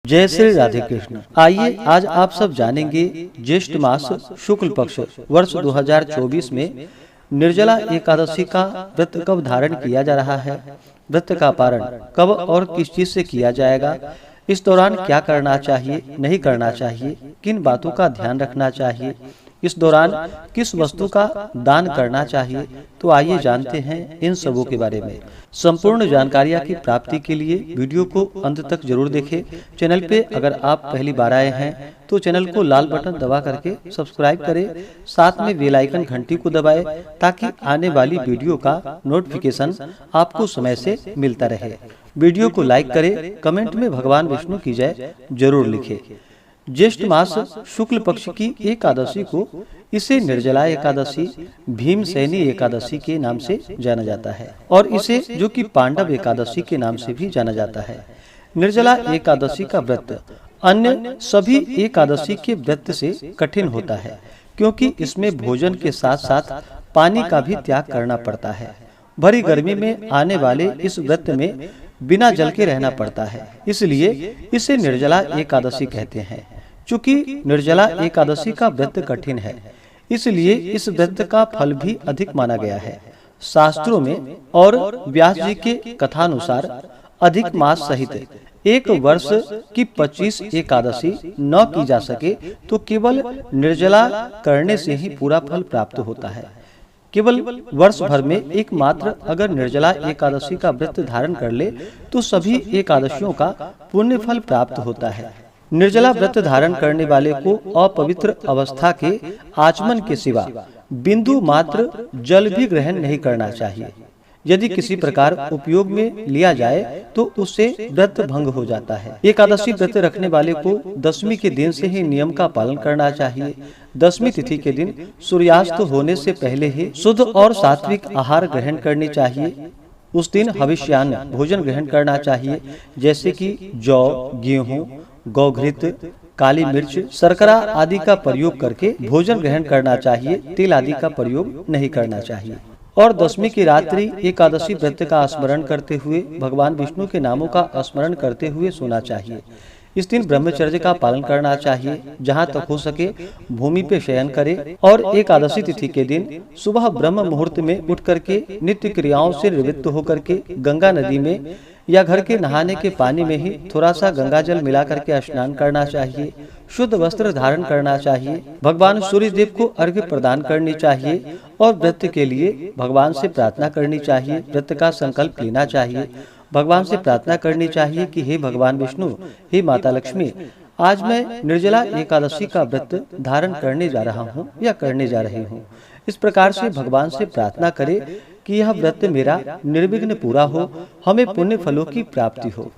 जय श्री राधे कृष्ण। आइए आज आप सब जानेंगे ज्येष्ठ मास शुक्ल पक्ष वर्ष 2024 में निर्जला एकादशी का व्रत कब धारण किया जा रहा है, व्रत का पारण कब और किस चीज से किया जाएगा, इस दौरान क्या करना चाहिए, नहीं करना चाहिए, किन बातों का ध्यान रखना चाहिए, इस दौरान किस वस्तु का दान करना चाहिए। तो आइए जानते हैं इन सबों के बारे में। संपूर्ण जानकारियाँ की प्राप्ति के लिए वीडियो को अंत तक जरूर देखें। चैनल पे अगर आप पहली बार आए हैं तो चैनल को लाल बटन दबा करके सब्सक्राइब करें, साथ में बेल आइकन घंटी को दबाएं ताकि आने वाली वीडियो का नोटिफिकेशन आपको समय से मिलता रहे। वीडियो को लाइक करें, कमेंट में भगवान विष्णु की जय जरूर लिखें। ज्येष्ठ मास शुक्ल पक्ष की एकादशी को इसे निर्जला एकादशी, भीमसेनी एकादशी के नाम से जाना जाता है और इसे जो कि पांडव एकादशी के नाम से भी जाना जाता है। निर्जला एकादशी का व्रत अन्य सभी एकादशी के व्रत से कठिन होता है क्योंकि इसमें भोजन के साथ साथ पानी का भी त्याग करना पड़ता है। भरी गर्मी में आने वाले इस व्रत में बिना जल के रहना पड़ता है, इसलिए इसे निर्जला एकादशी कहते हैं। चूंकि निर्जला एकादशी का व्रत कठिन है, इसलिए इस व्रत का फल भी अधिक माना गया है। शास्त्रों में और व्यास जी के कथानुसार अधिक मास सहित एक वर्ष की 25 एकादशी न की जा सके तो केवल निर्जला करने से ही पूरा फल प्राप्त होता है। केवल वर्ष भर में एकमात्र अगर निर्जला एकादशी का व्रत धारण कर ले तो सभी एकादशियों का पुण्य फल प्राप्त होता है। निर्जला व्रत धारण करने वाले को अपवित्र अवस्था के आचमन के सिवा बिंदु मात्र जल भी ग्रहण नहीं करना चाहिए। यदि किसी प्रकार उपयोग में लिया जाए तो उससे व्रत भंग हो जाता है। एकादशी व्रत रखने वाले को दशमी के दिन से ही नियम का पालन करना चाहिए। दशमी तिथि के दिन सूर्यास्त होने से पहले ही शुद्ध और सात्विक आहार ग्रहण करनी चाहिए। उस दिन हविष्यान्न भोजन ग्रहण करना चाहिए, जैसे कि जौ, गेहूं, गौघृत, काली मिर्च, शर्करा आदि का प्रयोग करके भोजन ग्रहण करना चाहिए। तेल आदि का प्रयोग नहीं करना चाहिए। और दशमी की रात्रि एकादशी व्रत का स्मरण करते हुए भगवान विष्णु के नामों का स्मरण करते हुए सोना चाहिए। इस दिन ब्रह्मचर्य का पालन करना चाहिए, जहाँ तक हो सके भूमि पे शयन करे और एकादशी तिथि के दिन सुबह ब्रह्म मुहूर्त में उठ करके नित्य क्रियाओं से निवृत्त होकर के गंगा नदी में या घर के नहाने के पानी में ही थोड़ा सा गंगा जल मिला करके स्नान करना चाहिए। शुद्ध वस्त्र धारण करना चाहिए। भगवान सूर्य देव को अर्घ्य प्रदान करनी चाहिए और व्रत के लिए भगवान से प्रार्थना करनी चाहिए। व्रत का संकल्प लेना चाहिए। भगवान से प्रार्थना करनी चाहिए कि हे भगवान विष्णु, हे माता लक्ष्मी, आज मैं निर्जला एकादशी का व्रत धारण करने जा रहा हूँ या करने जा रही हूँ। इस प्रकार से भगवान से प्रार्थना करे कि यह व्रत मेरा निर्विघ्न पूरा हो, हमें पुण्य फलों की प्राप्ति हो।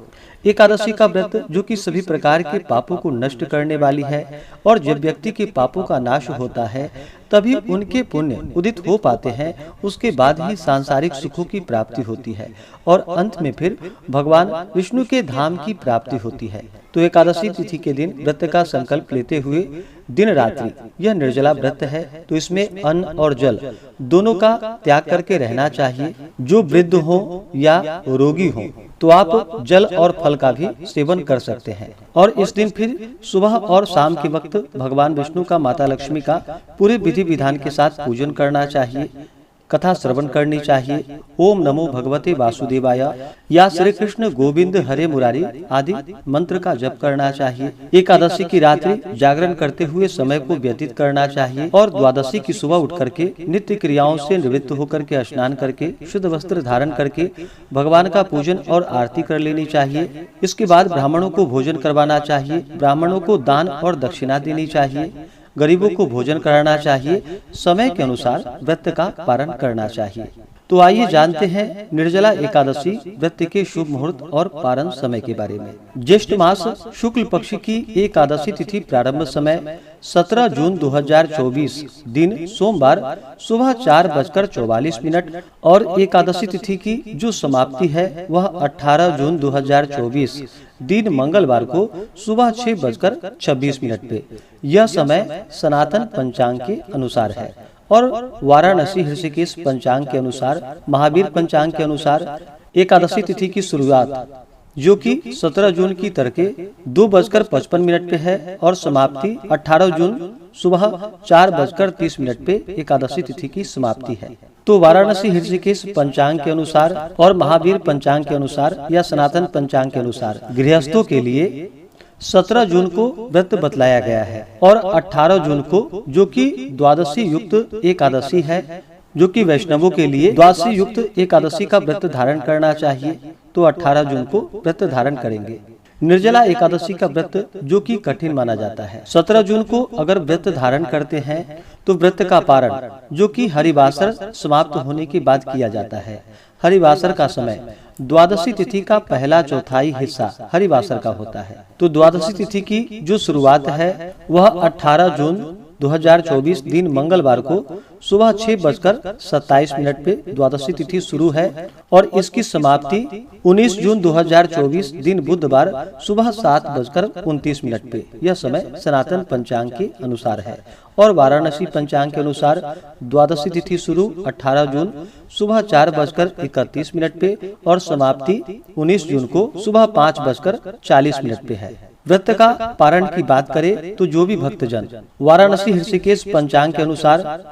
एकादशी का व्रत जो कि सभी प्रकार के पापों को नष्ट करने वाली है और जब व्यक्ति के पापों का नाश होता है तभी उनके पुण्य उदित हो पाते हैं, उसके बाद ही सांसारिक सुखों की प्राप्ति होती है और अंत में फिर भगवान विष्णु के धाम की प्राप्ति होती है। तो एकादशी तिथि के दिन व्रत का संकल्प लेते हुए दिन रात्रि यह निर्जला व्रत है, तो इसमें अन्न और जल दोनों का त्याग करके रहना चाहिए। जो वृद्ध हो या रोगी हो तो आप जल और फल का भी सेवन कर सकते हैं। और इस दिन फिर सुबह और शाम के वक्त भगवान विष्णु का, माता लक्ष्मी का पूरे विधि विधान के साथ पूजन करना चाहिए। कथा श्रवण करनी चाहिए। ओम नमो भगवते वासुदेवाय या श्री कृष्ण गोविंद हरे मुरारी आदि मंत्र का जप करना चाहिए। एकादशी की रात्रि जागरण करते हुए समय को व्यतीत करना चाहिए और द्वादशी की सुबह उठ करके नित्य क्रियाओं से निवृत्त होकर के स्नान करके शुद्ध वस्त्र धारण करके भगवान का पूजन और आरती कर लेनी चाहिए। इसके बाद ब्राह्मणों को भोजन करवाना चाहिए। ब्राह्मणों को दान और दक्षिणा देनी चाहिए। गरीबों को भोजन कराना चाहिए। समय के अनुसार व्रत का पारण करना चाहिए। तो आइए जानते हैं निर्जला एकादशी व्रत के शुभ मुहूर्त और पारण समय के बारे में। ज्येष्ठ मास शुक्ल पक्ष की एकादशी तिथि प्रारंभ समय 17 जून 2024 दिन सोमवार सुबह 4:44 और एकादशी तिथि की जो समाप्ति है वह 18 जून 2024 दिन मंगलवार को सुबह 6:26 पे। यह समय सनातन पंचांग के अनुसार है और वाराणसी ऋषिकेश पंचांग के अनुसार, महावीर पंचांग के अनुसार एकादशी तिथि की शुरुआत जो कि 17 जून की तड़के 2:55 पे है और समाप्ति 18 जून सुबह 4:30 पे एकादशी तिथि की समाप्ति है। तो वाराणसी ऋषिकेश पंचांग के अनुसार और महावीर पंचांग के अनुसार या सनातन पंचांग के अनुसार गृहस्थों के लिए 17 जून को व्रत बतलाया गया है और 18 जून को, जो कि द्वादशी युक्त एकादशी है, जो कि वैष्णवों के लिए द्वादशी युक्त एकादशी का व्रत धारण करना चाहिए, तो 18 जून को व्रत धारण करेंगे। निर्जला एकादशी का व्रत जो कि कठिन माना जाता है, 17 जून को अगर व्रत धारण करते हैं तो व्रत का पारण जो कि हरिवासर समाप्त होने के बाद किया जाता है। हरिवासर का समय द्वादशी तिथि का पहला चौथाई हिस्सा हरिवासर का होता है। तो द्वादशी तिथि की जो शुरुआत है वह 18 जून 2024 दिन मंगलवार को सुबह 6:27 पे द्वादशी तिथि शुरू है और इसकी समाप्ति 19 जून 2024 दिन बुधवार सुबह 7:29 पे। यह समय सनातन पंचांग के अनुसार है और वाराणसी पंचांग के अनुसार द्वादशी तिथि शुरू 18 जून सुबह 4:31 पे और समाप्ति 19 जून को सुबह 5:40 पे है। व्रत का पारण की बात करें तो जो भी भक्तजन वाराणसी ऋषिकेश पंचांग के अनुसार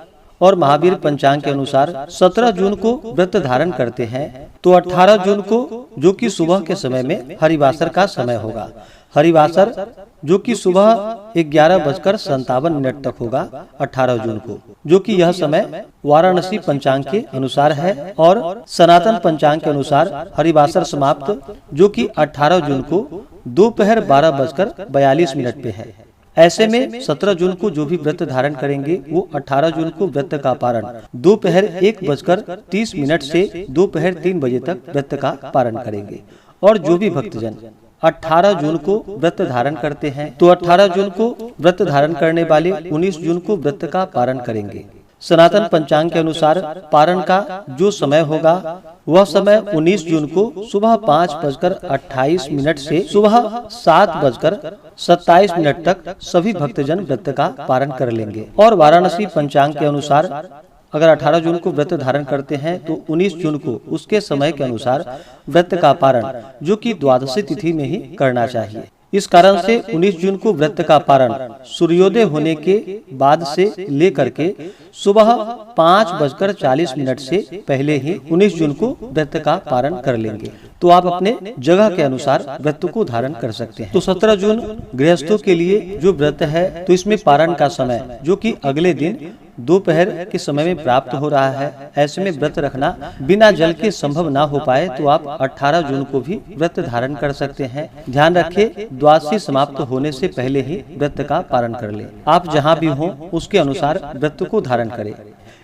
और महावीर पंचांग के अनुसार 17 जून को व्रत धारण करते हैं तो 18 जून को, जो कि सुबह के समय में हरिवासर का समय होगा, हरिवासर जो कि सुबह 11:57 तक होगा 18 जून को, जो कि यह समय वाराणसी पंचांग के अनुसार है और सनातन पंचांग के अनुसार हरिवासर समाप्त जो कि 18 जून को दोपहर 12:42 पे है। ऐसे में 17 जून को जो भी व्रत धारण करेंगे वो 18 जून को व्रत का पारण दोपहर 1:30 से दोपहर 3 बजे तक व्रत का पारण करेंगे। और जो भी भक्तजन 18 जून को व्रत धारण करते हैं तो 18 जून को व्रत धारण करने वाले 19 जून को व्रत का पारण करेंगे। सनातन पंचांग के अनुसार पारण का जो समय होगा वह समय 19 जून को सुबह 5:28 से सुबह 7:27 तक सभी भक्तजन व्रत का पारण कर लेंगे। और वाराणसी पंचांग के अनुसार अगर 18 जून को व्रत धारण करते हैं तो 19 जून को उसके समय के अनुसार व्रत का पारण जो कि द्वादशी तिथि में ही करना चाहिए। इस कारण से 19 जून को व्रत का पारण सूर्योदय होने के बाद से लेकर के सुबह 5:40 से पहले ही 19 जून को व्रत का पारण कर लेंगे। तो आप अपने जगह के अनुसार व्रत को धारण कर सकते हैं। तो 17 जून गृहस्थों के लिए जो व्रत है तो इसमें पारण का समय जो कि अगले दिन दोपहर के समय में प्राप्त हो रहा है। ऐसे में व्रत रखना बिना जल के संभव ना हो पाए तो आप 18 जून को भी व्रत धारण कर सकते हैं। ध्यान रखें, द्वादशी समाप्त होने से पहले ही व्रत का पारण कर ले। आप जहाँ भी हों उसके अनुसार व्रत को धारण करें।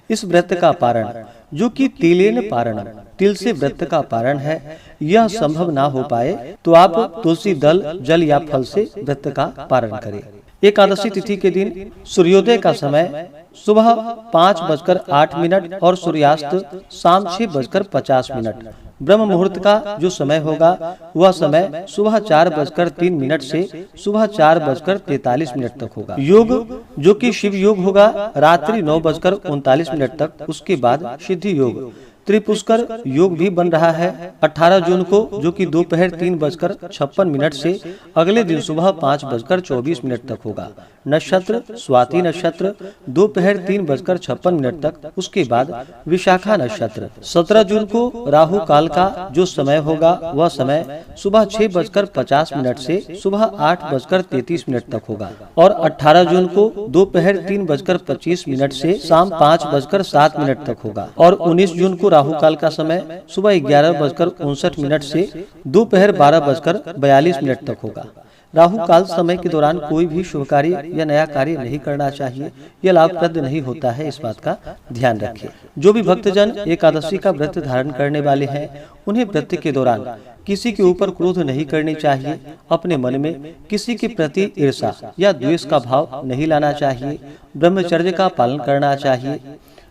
इस व्रत का पारण जो कि तिलेन पारण, तिल से व्रत का पारण है, यह संभव ना हो पाए तो आप तुलसी दल, जल या फल से व्रत का पारण करें। एकादशी तिथि के दिन सूर्योदय का समय सुबह 5:08 और सूर्यास्त शाम 6:50। ब्रह्म मुहूर्त का जो समय होगा वह समय सुबह 4:03 से सुबह 4:43 तक होगा। योग जो कि शिव योग होगा रात्रि 9:39 तक। उसके बाद सिद्धि योग त्रिपुष्कर योग भी बन रहा है 18 जून को, जो कि दोपहर 3:56 से अगले दिन सुबह 5:24 तक होगा। नक्षत्र स्वाति नक्षत्र दोपहर 3:56 तक। उसके बाद विशाखा नक्षत्र। 17 जून को राहु काल का जो समय होगा वह समय सुबह 6:50 से सुबह 8:33 तक होगा और 18 जून को दोपहर 3:25 से शाम 5:07 तक होगा और 19 जून को राहु काल का समय सुबह 11:59 से दोपहर 12:42 तक होगा। राहु काल समय के दौरान कोई भी शुभ कार्य या नया कार्य नहीं करना चाहिए। यह लाभप्रद नहीं होता है, इस बात का ध्यान रखें। जो भी भक्तजन एकादशी का व्रत धारण करने वाले हैं उन्हें व्रत के दौरान किसी के ऊपर क्रोध नहीं करनी चाहिए। अपने मन में किसी के प्रति ईर्ष्या या द्वेष का भाव नहीं लाना चाहिए। ब्रह्मचर्य का पालन करना चाहिए।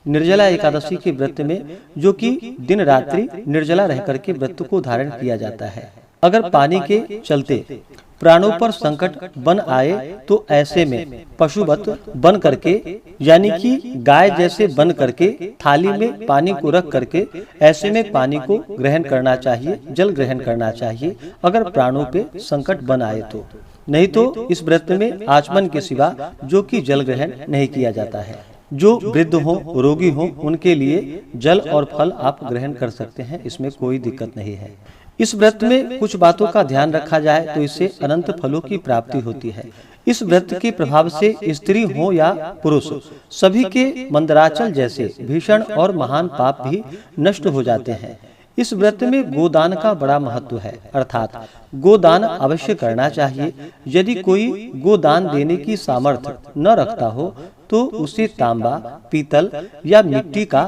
निर्जला एकादशी के व्रत में जो कि दिन रात्रि निर्जला रह करके व्रत को धारण किया जाता है। अगर पानी के चलते प्राणों पर संकट बन आए तो ऐसे में पशुवत बन करके, यानी कि गाय जैसे बन करके थाली में पानी को रख करके ऐसे में पानी को ग्रहण करना चाहिए, जल ग्रहण करना चाहिए अगर प्राणों पे संकट बन आए तो। नहीं तो इस व्रत में आचमन के सिवा जो कि जल ग्रहण नहीं किया जाता है। जो वृद्ध हो, रोगी हो, उनके लिए जल और फल आप ग्रहण कर सकते हैं, इसमें कोई दिक्कत नहीं है। इस व्रत में कुछ बातों का ध्यान रखा जाए तो इससे अनंत फलों की प्राप्ति होती है। इस व्रत के प्रभाव से स्त्री हो या पुरुष सभी के मंदराचल जैसे भीषण और महान पाप भी नष्ट हो जाते हैं। इस व्रत में गोदान का बड़ा महत्व है, अर्थात गोदान अवश्य करना चाहिए। यदि कोई गोदान देने की सामर्थ्य न रखता हो तो उसे तांबा, पीतल या मिट्टी का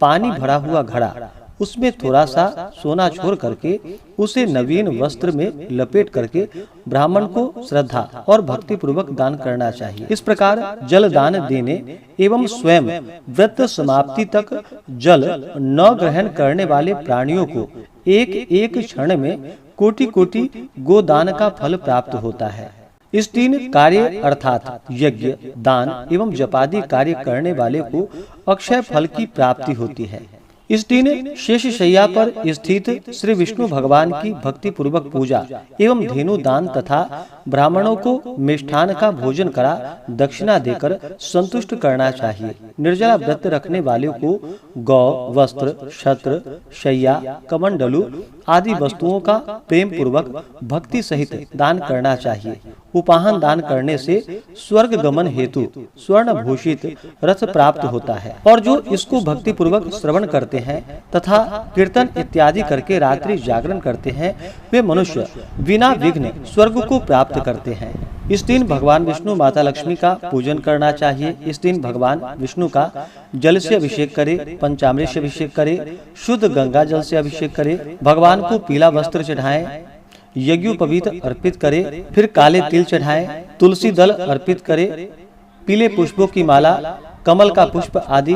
पानी भरा हुआ घड़ा, उसमें थोड़ा सा सोना छोड़ करके उसे नवीन वस्त्र में लपेट करके ब्राह्मण को श्रद्धा और भक्ति पूर्वक दान करना चाहिए। इस प्रकार जल दान देने एवं स्वयं व्रत समाप्ति तक जल न ग्रहण करने वाले प्राणियों को एक एक क्षण में कोटि कोटि गोदान का फल प्राप्त होता है। इस 3 कार्य अर्थात यज्ञ, दान एवं जपादि कार्य करने वाले को अक्षय फल की प्राप्ति होती है। इस दिन शेष शैया पर स्थित श्री विष्णु भगवान की भक्ति पूर्वक पूजा एवं धेनु दान तथा ब्राह्मणों को मिष्ठान का भोजन करा दक्षिणा देकर संतुष्ट करना चाहिए। निर्जला व्रत रखने वाले को गौ, वस्त्र, छत्र, शैया, कमंडलू आदि वस्तुओं का प्रेम पूर्वक भक्ति सहित दान करना चाहिए। उपाहन दान करने से स्वर्ग गमन हेतु स्वर्ण भूषित रथ प्राप्त होता है। और जो इसको भक्ति पूर्वक श्रवण करते हैं तथा कीर्तन इत्यादि करके रात्रि जागरण करते हैं, वे मनुष्य बिना विघ्न स्वर्ग को प्राप्त करते हैं। इस दिन भगवान विष्णु, माता लक्ष्मी का पूजन करना चाहिए। इस दिन भगवान विष्णु का जल से अभिषेक करे, पंचामृत से अभिषेक करे, शुद्ध गंगा जल से अभिषेक करे, भगवान को पीला वस्त्र चढ़ाएं, यज्ञोपवीत अर्पित करे, फिर काले तिल चढ़ाएं, तुलसी दल अर्पित करे, पीले पुष्पों की माला, कमल का पुष्प आदि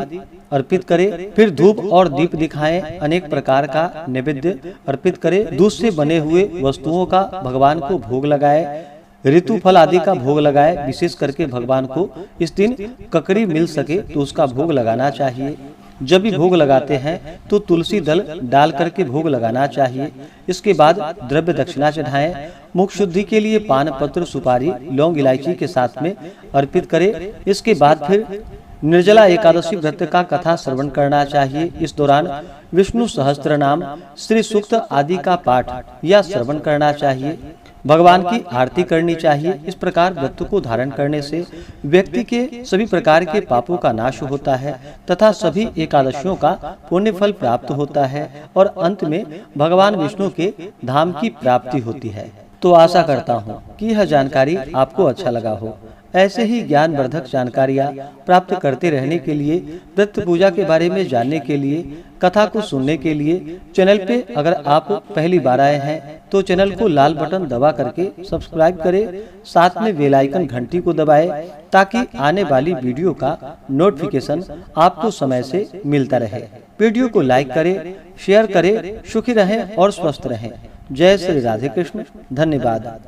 अर्पित करे, फिर धूप और दीप दिखाएं, अनेक प्रकार का नैवेद्य अर्पित करे, दूध से बने हुए वस्तुओं का भगवान को भोग लगाए, ऋतु फल आदि का भोग लगाए। विशेष करके भगवान को इस दिन ककड़ी मिल सके तो उसका भोग लगाना चाहिए। जब भी भोग लगाते हैं तो तुलसी दल डाल करके भोग लगाना चाहिए। इसके बाद द्रव्य दक्षिणा चढ़ाएं। मुख शुद्धि के लिए पान पत्र, सुपारी, लौंग, इलायची के साथ में अर्पित करें। इसके बाद फिर निर्जला एकादशी व्रत का कथा श्रवण करना चाहिए। इस दौरान विष्णु सहस्त्र नाम, श्री सूक्त आदि का पाठ या श्रवण करना चाहिए। भगवान की आरती करनी चाहिए। इस प्रकार व्रत को धारण करने से व्यक्ति के सभी प्रकार के पापों का नाश होता है तथा सभी एकादशियों का पुण्य फल प्राप्त होता है और अंत में भगवान विष्णु के धाम की प्राप्ति होती है। तो आशा करता हूँ कि यह जानकारी आपको अच्छा लगा हो। ऐसे ही ज्ञानवर्धक जानकारियाँ प्राप्त करते रहने के लिए, व्रत पूजा के बारे में जानने के लिए, कथा को सुनने के लिए चैनल पे अगर आप पहली बार आए हैं तो चैनल को लाल बटन दबा करके सब्सक्राइब करें, साथ में बेल आइकन घंटी को दबाएं ताकि आने वाली वीडियो का नोटिफिकेशन आपको समय से मिलता रहे। वीडियो को लाइक करें, शेयर करें। सुखी रहें और स्वस्थ रहें। जय श्री राधे कृष्ण। धन्यवाद।